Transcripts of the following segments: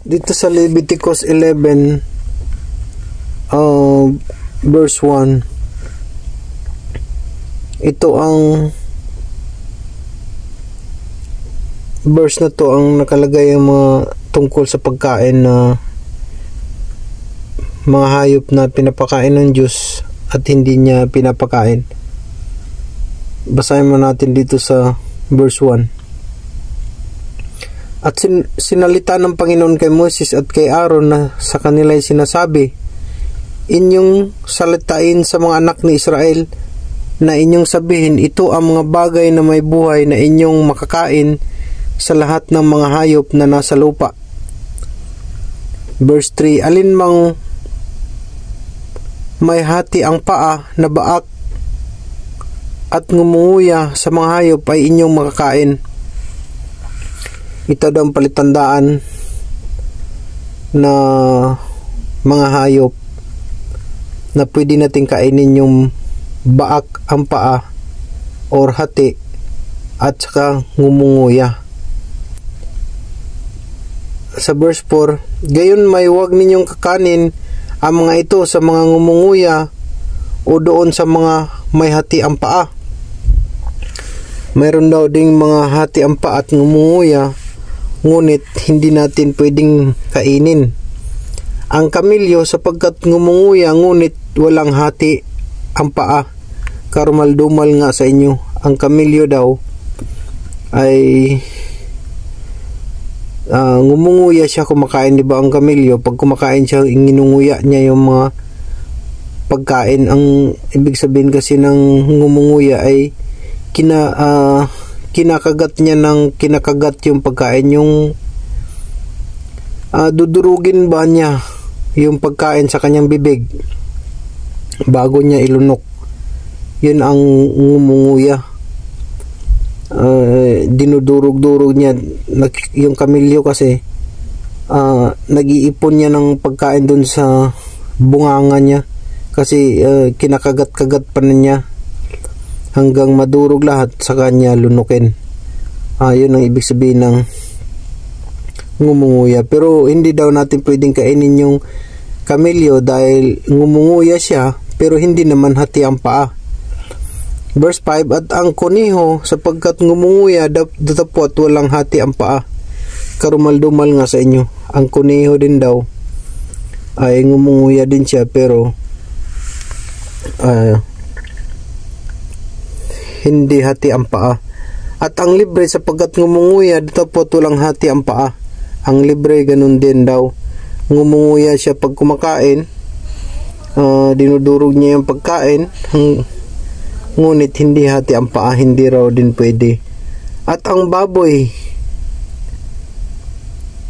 dito sa Leviticus 11 verse 1, ito ang verse na to ang nakalagay ang mga tungkol sa pagkain na mga hayop na pinapakain ng Diyos at hindi niya pinapakain. Basahin mo natin dito sa verse 1. At sinalita ng Panginoon kay Moses at kay Aaron na sa kanila ay sinasabi, inyong salitain sa mga anak ni Israel na inyong sabihin, ito ang mga bagay na may buhay na inyong makakain sa lahat ng mga hayop na nasa lupa. Verse 3, alinmang may hati ang paa na baak at ngumunguya sa mga hayop ay inyong makakain. Ito daw ang palitandaan na mga hayop na pwede natin kainin yung baak ang paa or hati at saka ngumunguya. Sa verse 4, gayon may huwag ninyong kakanin ang mga ito sa mga ngumunguya o doon sa mga may hati ang paa. Mayroon daw ding mga hati ang paa at ngumunguya, ngunit hindi natin pwedeng kainin. Ang kamilyo sapagkat ngumunguya ngunit walang hati ang paa, karumaldumal nga sa inyo. Ang kamilyo daw ay ngumunguya siya kumakain, di ba? Ang kamilyo pag kumakain siya, inginunguya niya yung mga pagkain. Ang ibig sabihin kasi ng ngumunguya ay kinakagat niya ng kinakagat yung pagkain, yung dudurugin ba niya yung pagkain sa kanyang bibig bago niya ilunok. Yun ang ngumunguya. Dinudurog-durog niya yung kamilyo kasi nag-iipon niya ng pagkain dun sa bunganga niya kasi kinakagat-kagat pa niya hanggang madurog lahat sa kanya lunukin. Yun ang ibig sabihin ng ngumunguya. Pero hindi daw natin pwedeng kainin yung kamilyo dahil ngumunguya siya pero hindi naman hati ang paa. Verse 5, at ang kuniho sapagkat ngumunguya datapot walang hati ang paa, karumaldumal nga sa inyo. Ang kuniho din daw ay ngumunguya din siya pero hindi hati ang paa. At ang libre sapagkat ngumunguya datapot walang hati ang paa. Ang libre ganun din daw, ngumunguya siya pag kumakain, dinudurog niya yung pagkain, ngunit hindi hati ang paa, hindi raw din pwede. At ang baboy,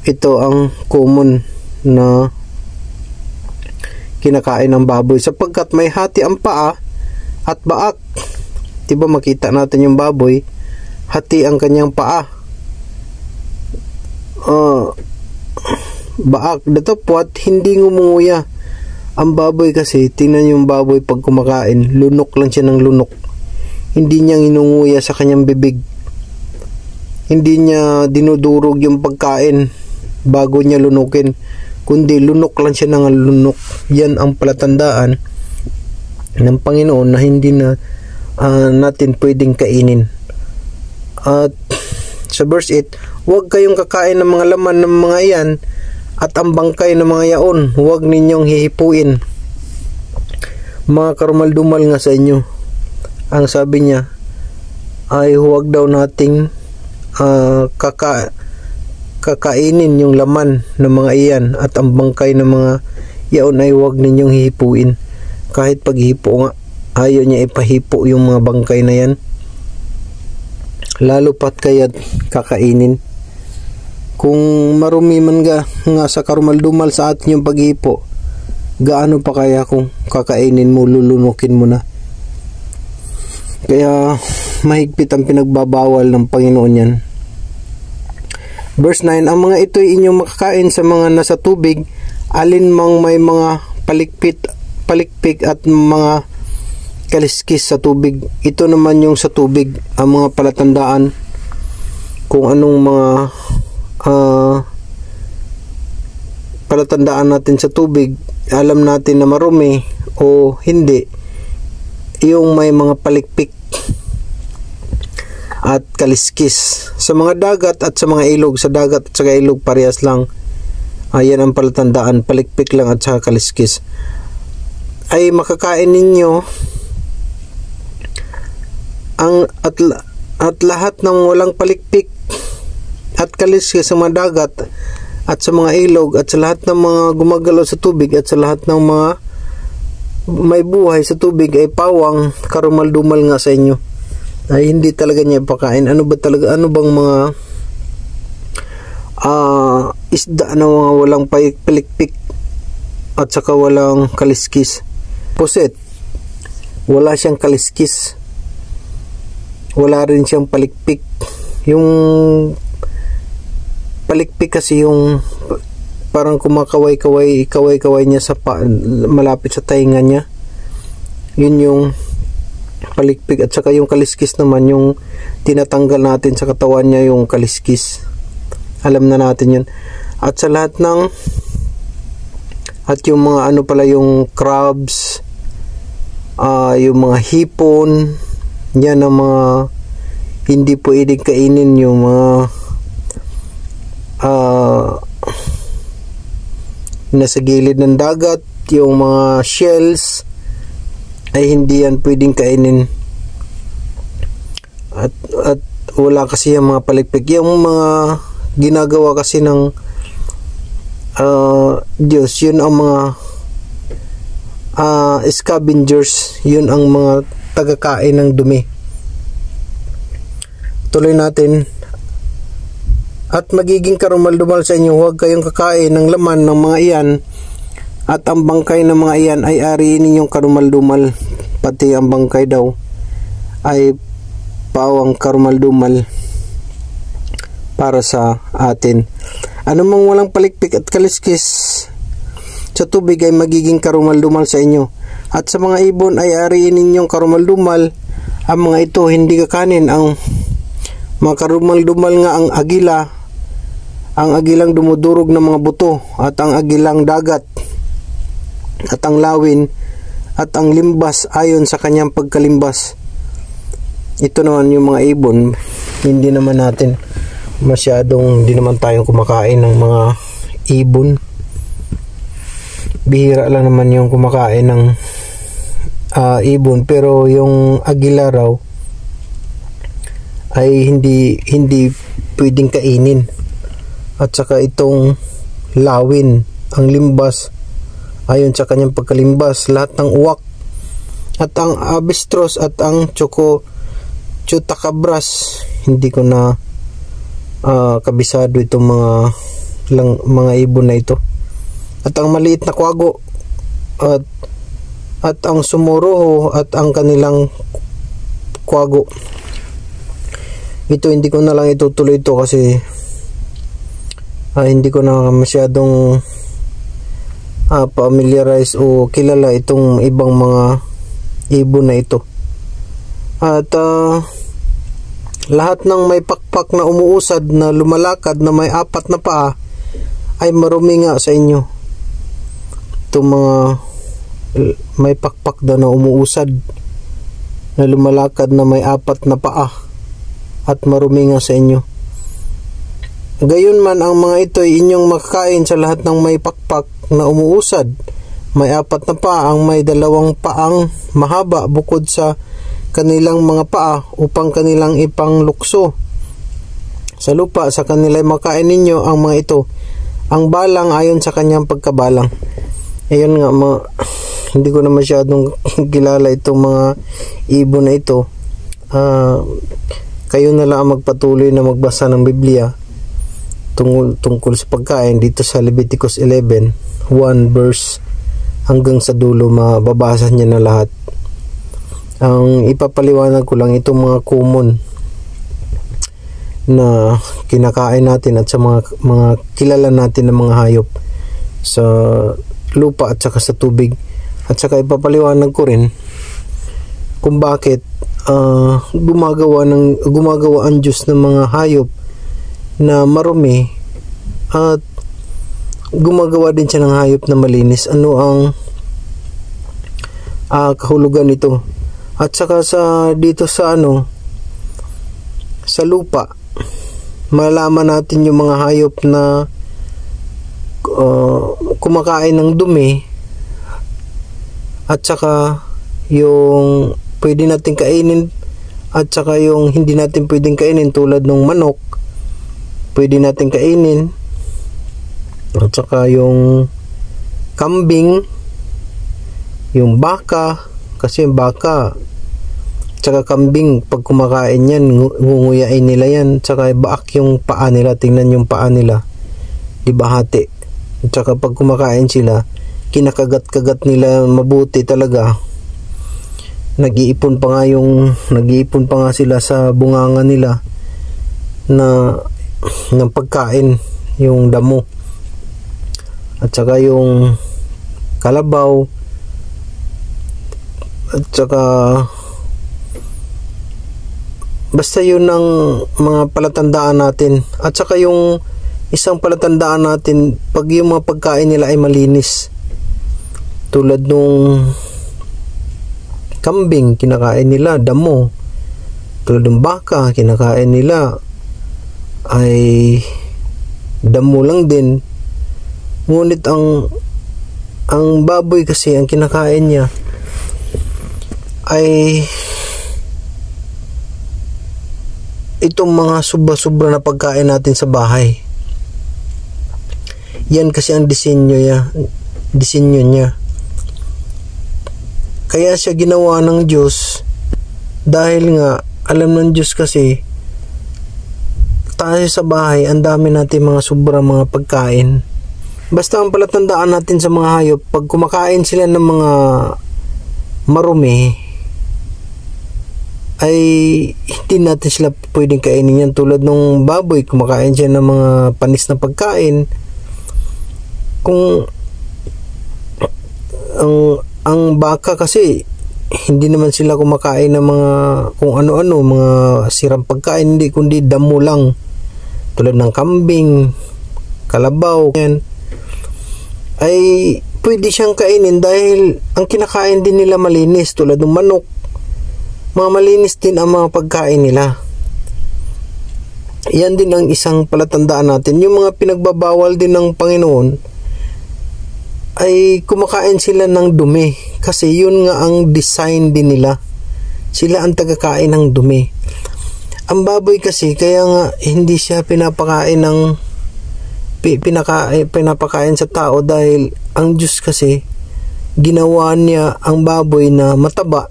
ito ang common na kinakain ng baboy sapagkat may hati ang paa at baak. Diba makita natin yung baboy, hati ang kanyang paa, baak datapot hindi ngumunguya. Ang baboy kasi, tingnan yung baboy pag kumakain, lunok lang siya ng lunok. Hindi niya inunguya sa kanyang bibig. Hindi niya dinudurog yung pagkain bago niya lunukin, kundi lunok lang siya ng lunok. Yan ang palatandaan ng Panginoon na hindi na natin pwedeng kainin. At sa verse 8, huwag kayong kakain ng mga laman ng mga iyan at ang bangkay ng mga yaon, huwag ninyong hihipuin, mga karumaldumal nga sa inyo. Ang sabi niya ay huwag daw nating kakainin yung laman ng mga iyan at ang bangkay ng mga yaon ay huwag ninyong hihipuin. Kahit paghipo nga, ayaw niya ipahipo yung mga bangkay na yan, lalo pat kaya't kakainin. Kung marumi man nga sa karumaldumal sa atin yung paghipo, gaano pa kaya kung kakainin mo, lulunukin mo na. Kaya mahigpit ang pinagbabawal ng Panginoon yan. Verse 9, ang mga ito'y inyong makakain sa mga nasa tubig, alinmang may mga palikpik at mga kaliskis sa tubig. Ito naman yung sa tubig, ang mga palatandaan kung anong mga palatandaan natin sa tubig, alam natin na marumi o hindi, yung may mga palikpik at kaliskis. Sa mga dagat at sa mga ilog, sa dagat at sa ilog parehas lang. Ayan ang palatandaan, palikpik lang at saka kaliskis. Ay makakain ninyo at lahat ng walang palikpik at kaliskis sa mga dagat at sa mga ilog at sa lahat ng mga gumagalaw sa tubig at sa lahat ng mga may buhay sa tubig ay pawang karumal-dumal nga sa inyo. Ay hindi talaga niya ipakain. Ano bang mga isda na mga walang palikpik at saka walang kaliskis? Puset, wala siyang kaliskis, wala rin siyang palikpik. Yung palikpik kasi yung parang kumakaway-kaway niya sa malapit sa tainga niya. Yun yung palikpik. At saka yung kaliskis naman, yung tinatanggal natin sa katawan niya, yung kaliskis. Alam na natin yun. At sa lahat ng yung mga ano pala, yung crabs, yung mga hipon, yan ang mga hindi pwedeng kainin. Yung mga nasa gilid ng dagat, yung mga shells ay hindi yan pwedeng kainin. At wala kasi yung mga palikpik. Yung mga ginagawa kasi ng Diyos, yun ang mga scavengers, yun ang mga tagakain ng dumi. Tuloy natin. At magiging karumal-dumal sa inyo, huwag kayong kakain ng laman ng mga iyan, at ang bangkay ng mga iyan ay ariin ninyong karumal-dumal, pati ang bangkay daw ay pawang karumal-dumal para sa atin. Anumang walang palikpik at kaliskis sa tubig ay magiging karumal-dumal sa inyo, at sa mga ibon ay ariin ninyong karumal-dumal. Ang mga ito hindi kakanin. Ang mga karumal-dumal nga ang agila, ang agilang dumudurog ng mga buto, at ang agilang dagat, at ang lawin, at ang limbas ayon sa kanyang pagkalimbas. Ito naman yung mga ibon. Hindi naman tayong kumakain ng mga ibon. Bihira lang naman yung kumakain ng ibon, pero yung agila raw ay hindi pwedeng kainin. At saka itong lawin, ang limbas ayon sa kanyang pagkalimbas, lahat ng uwak, at ang abistros at ang chutacabras, hindi ko na kabisado itong mga ibon na ito. At ang maliit na kwago, at ang sumuroho at ang kanilang kwago. Ito hindi ko na lang itutuloy ito kasi hindi ko na masyadong familiarize o kilala itong ibang mga ibon na ito. At lahat ng may pakpak na umuusad na lumalakad na may 4 na paa ay marumi nga sa inyo. Itong mga may pakpak na umuusad na lumalakad na may 4 na paa at marumi nga sa inyo. Gayon man, ang mga ito ay inyong makakain sa lahat ng may pakpak na umuusad, may 4 na paa, ang may 2 paang mahaba bukod sa kanilang mga paa, upang kanilang ipanglukso sa lupa. Sa kanila makain ninyo ang mga ito, ang balang ayon sa kanyang pagkabalang. Ayun nga, hindi ko na masyadong kilala itong mga ibon na ito. Kayo na lang magpatuloy na magbasa ng Biblia tungkol sa pagkain dito sa Leviticus 11:1 verse hanggang sa dulo. Mababasa niya na lahat. Ang ipapaliwanag ko lang itong mga common na kinakain natin at sa mga kilala natin ng mga hayop sa lupa at saka sa tubig. At saka ipapaliwanag ko rin kung bakit gumagawa ang Diyos ng mga hayop na marumi at gumagawa din siya ng hayop na malinis. Ano ang kahulugan nito? At saka dito sa sa lupa, malaman natin yung mga hayop na kumakain ng dumi, at saka yung pwede natin kainin, at saka yung hindi natin pwedeng kainin tulad ng manok, pwede natin kainin. At saka yung kambing, yung baka, kasi yung baka tsaka kambing, pag kumakain yan, ngunguyain nila yan. Tsaka baak yung paa nila, tingnan yung paa nila, di ba hati? At saka pag kumakain sila, kinakagat-kagat nila mabuti talaga. Nag-iipon pa nga sila sa bunganga nila ng pagkain, yung damo. At saka yung kalabaw, at saka basta yun ang mga palatandaan natin. At saka yung isang palatandaan natin, pag yung mga pagkain nila ay malinis, tulad nung kambing, kinakain nila damo. Tulad ng baka, kinakain nila ay damo lang din. Ngunit ang baboy kasi, ang kinakain niya ay itong mga sobra-sobra na pagkain natin sa bahay. Yan kasi ang disenyo niya. Kaya siya ginawa ng Diyos, dahil nga alam ng Diyos kasi tayo sa bahay, ang dami natin mga sobra mga pagkain. Basta ang palatandaan natin sa mga hayop, pag kumakain sila ng mga marumi, ay hindi natin sila pwedeng kainin yan. Tulad nung baboy, kumakain siya ng mga panis na pagkain. Kung ang baka kasi, hindi naman sila kumakain ng mga kung ano-ano, mga sirang pagkain, hindi kundi damo lang. Tulad ng kambing, kalabaw, yan, ay pwede siyang kainin dahil ang kinakain din nila malinis. Tulad ng manok, mga malinis din ang mga pagkain nila. Yan din ang isang palatandaan natin. Yung mga pinagbabawal din ng Panginoon ay kumakain sila ng dumi, kasi yun nga ang design din nila. Sila ang tagakain ng dumi. Ang baboy kasi, kaya nga hindi siya pinapakain sa tao, dahil ang Diyos kasi ginawa niya ang baboy na mataba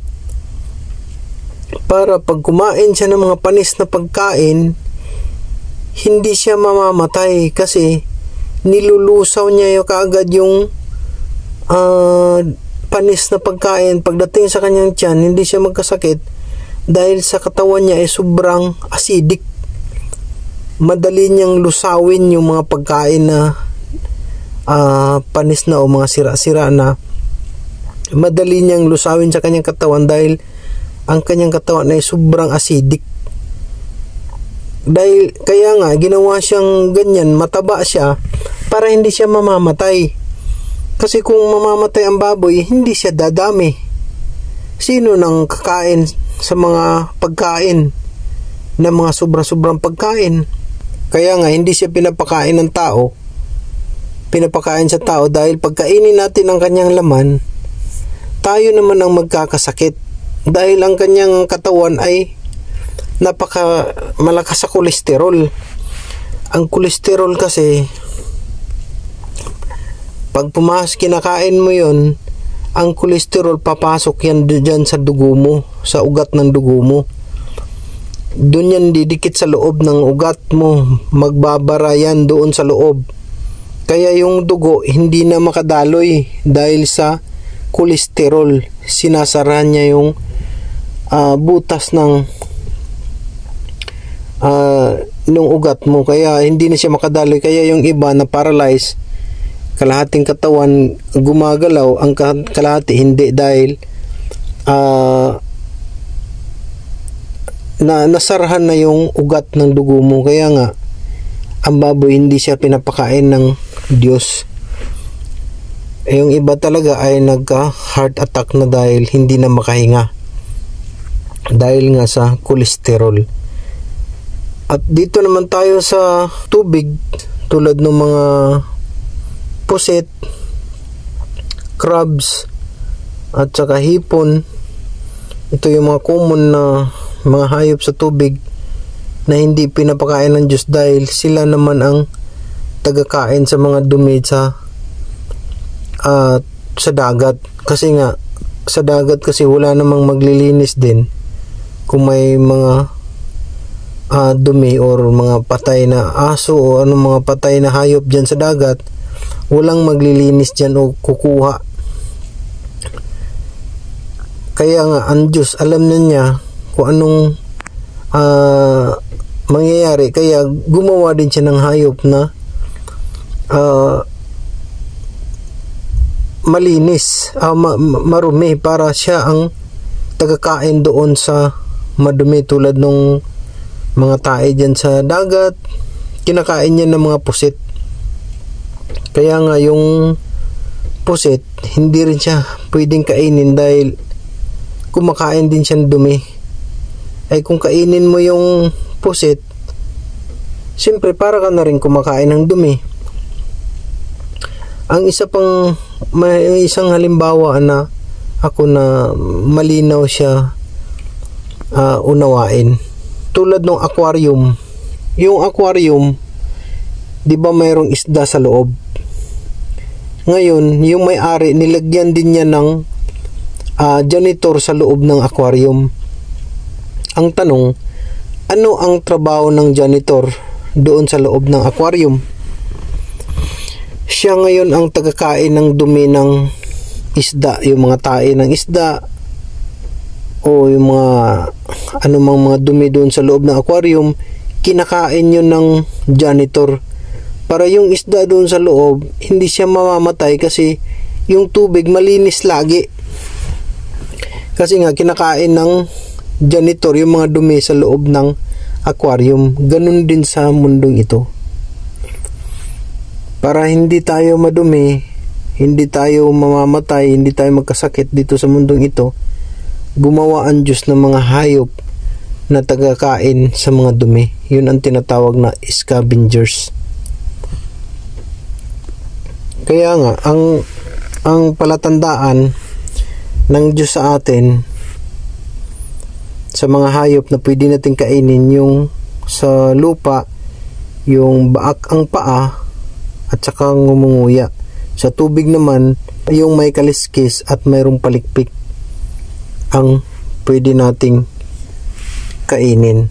para pag kumain siya ng mga panis na pagkain, hindi siya mamamatay, kasi nilulusaw niya kaagad yung panis na pagkain. Pagdating sa kanyang tiyan, hindi siya magkasakit dahil sa katawan niya ay sobrang acidic. Madali niyang lusawin yung mga pagkain na panis na o mga sira-sira na. Madali niyang lusawin sa kanyang katawan dahil ang kanyang katawan ay sobrang acidic. Dahil kaya nga ginawa siyang ganyan, mataba siya para hindi siya mamamatay. Kasi kung mamamatay ang baboy, hindi siya dadami. Sino nang kakain sa mga pagkain na mga sobra-sobrang pagkain? Kaya nga hindi siya pinapakain ng tao, pinapakain sa tao, dahil pagkainin natin ang kanyang laman, tayo naman ang magkakasakit, dahil ang kanyang katawan ay malakas sa kolesterol. Ang kolesterol kasi, pag kinakain mo yon, ang kolesterol papasok yan dyan sa dugo mo, sa ugat ng dugo mo. Doon yan didikit sa loob ng ugat mo, magbabara yan doon sa loob. Kaya yung dugo hindi na makadaloy dahil sa kolesterol. Sinasarahan niya yung butas ng ugat mo, kaya hindi na siya makadaloy. Kaya yung iba na paralyzed, kalahating katawan gumagalaw, ang kalahati hindi, dahil nasarahan na yung ugat ng dugo mo. Kaya nga ang baboy hindi siya pinapakain ng Diyos. Yung iba talaga ay nagka-heart attack na dahil hindi na makahinga. Dahil nga sa kolesterol. At dito naman tayo sa tubig, tulad ng mga pusit, crabs, at saka hipon. Ito yung mga common na mga hayop sa tubig na hindi pinapakain ng Diyos dahil sila naman ang tagakain sa mga dumi sa dagat. Kasi nga sa dagat kasi wala namang maglilinis din kung may mga dumi or mga patay na aso o anong mga patay na hayop dyan sa dagat, walang maglilinis dyan o kukuha. Kaya nga ang Diyos alam na niya kung anong mangyayari, kaya gumawa din siya ng hayop na malinis, marumi, para siya ang tagakain doon sa madumi. Tulad nung mga tae dyan sa dagat, kinakain niya ng mga pusit. Kaya nga yung pusit hindi rin siya pwedeng kainin dahil kumakain din siya ng dumi. Ay kung kainin mo yung pusit, siyempre para ka na rin kumakain ng dumi. Ang isa pang, may isang halimbawa na ako na malinaw siya unawain. Tulad ng aquarium. Yung aquarium, di ba mayroong isda sa loob? Ngayon, yung may-ari, nilagyan din niya ng janitor sa loob ng aquarium. Ang tanong, ano ang trabaho ng janitor doon sa loob ng aquarium? Siya ngayon ang tagakain ng dumi ng isda, yung mga tae ng isda o yung mga anumang mga dumi doon sa loob ng aquarium, kinakain yun ng janitor para yung isda doon sa loob hindi siya mamamatay kasi yung tubig malinis lagi. Kasi nga kinakain ng janitor yung mga dumi sa loob ng aquarium. Ganun din sa mundong ito. Para hindi tayo madumi, hindi tayo mamamatay, hindi tayo magkasakit dito sa mundong ito, gumawa ang Diyos ng mga hayop na tagakain sa mga dumi. Yun ang tinatawag na scavengers. Kaya nga, ang palatandaan ng Diyos sa atin sa mga hayop na pwede natin kainin, yung sa lupa, yung baak ang paa at saka ngumunguya. Sa tubig naman, yung may kaliskis at mayroong palikpik ang pwede nating kainin.